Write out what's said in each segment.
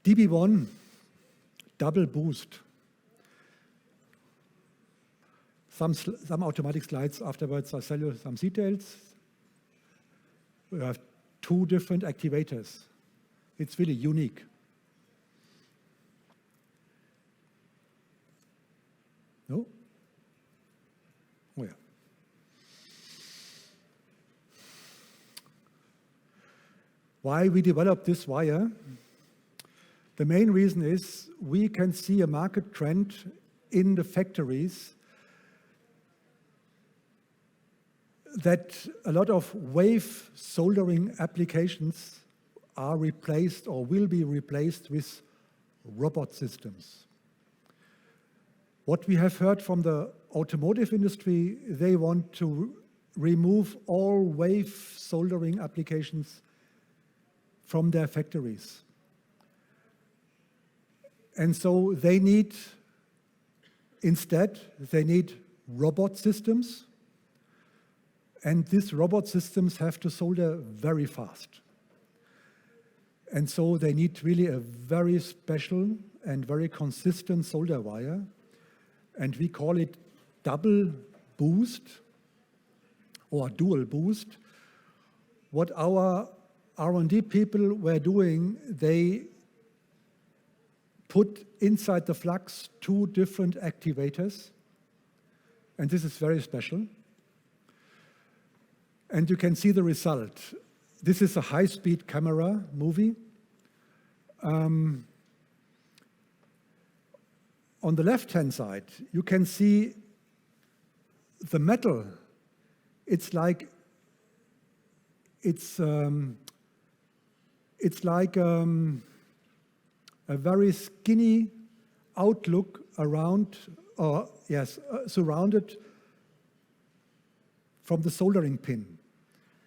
DB1, double boost. Some automatic slides afterwards, I'll tell you some details. We have 2 different activators. It's really unique. No? Oh, yeah. Why we developed this wire? The main reason is we can see a market trend in the factories that a lot of wave soldering applications are replaced or will be replaced with robot systems. What we have heard from the automotive industry, they want to remove all wave soldering applications from their factories. And so they need robot systems. And these robot systems have to solder very fast. And so they need really a very special and very consistent solder wire. And we call it double boost or dual boost. What our R&D people were doing, they put inside the flux 2 different activators. And this is very special. And you can see the result. This is a high-speed camera movie. On the left-hand side, you can see the metal. It's like a very skinny outlook around, surrounded from the soldering pin.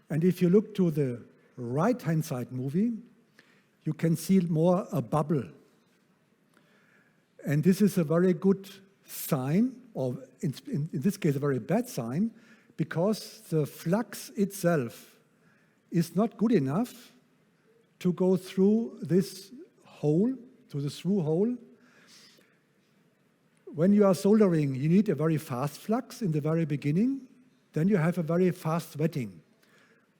And if you look to the right-hand side movie, you can see more a bubble. And this is a very good sign, or in this case a very bad sign, because the flux itself is not good enough to go through this hole, through the through hole. When you are soldering, you need a very fast flux in the very beginning. Then you have a very fast wetting.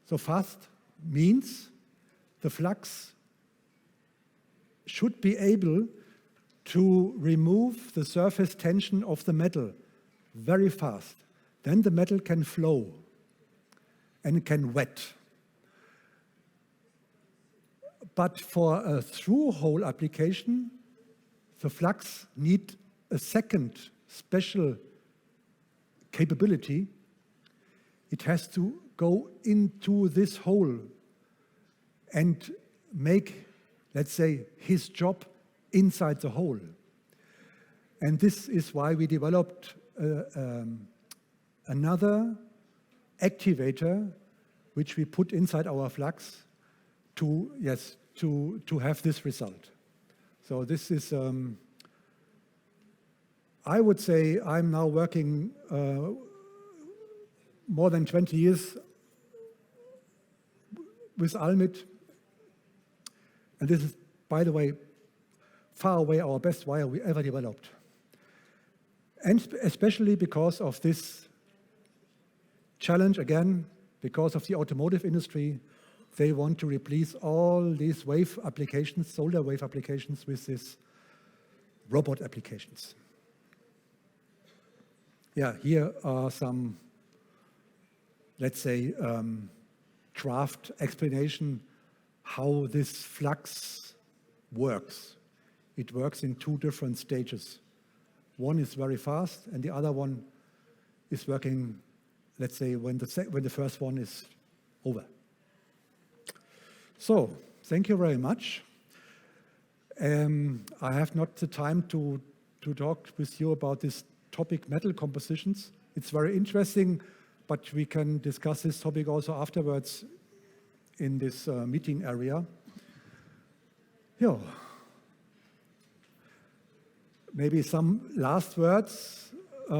So fast means the flux should be able to remove the surface tension of the metal very fast. Then the metal can flow and can wet. But for a through-hole application, the flux needs a second special capability. It has to go into this hole and make, let's say, his job inside the hole. And this is why we developed another activator which we put inside our flux to have this result. So this is, I would say I'm now working more than 20 years with Almit. And this is, by the way, far away our best wire we ever developed. And especially because of this challenge, again, because of the automotive industry, they want to replace all these wave applications, solder wave applications, with these robot applications. Yeah, here are some, let's say, draft explanation how this flux works. It works in 2 different stages. One is very fast, and the other one is working, let's say, when the first one is over. So, thank you very much. I have not the time to talk with you about this topic, metal compositions. It's very interesting, but we can discuss this topic also afterwards in this meeting area. Yeah. Maybe some last words. We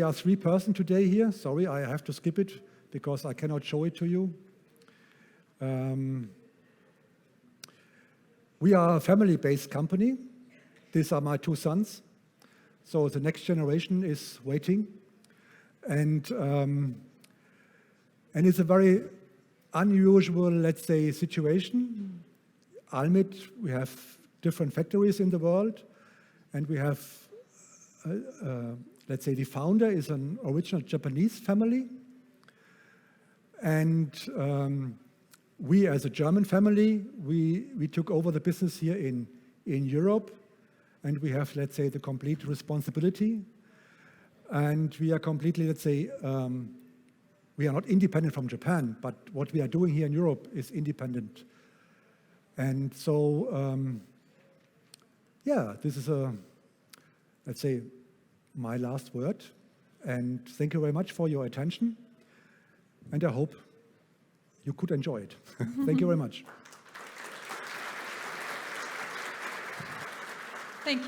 are 3 persons today here. Sorry, I have to skip it because I cannot show it to you. We are a family-based company. These are my two sons. So the next generation is waiting. And it's a very unusual, let's say, situation. Almit, we have different factories in the world, and we have, let's say, the founder is an original Japanese family. And we, as a German family, we took over the business here in Europe, and we have, let's say, the complete responsibility. And we are completely, let's say, we are not independent from Japan, but what we are doing here in Europe is independent. And so, yeah, this is let's say, my last word. And thank you very much for your attention. And I hope you could enjoy it. Thank you very much. Thank you.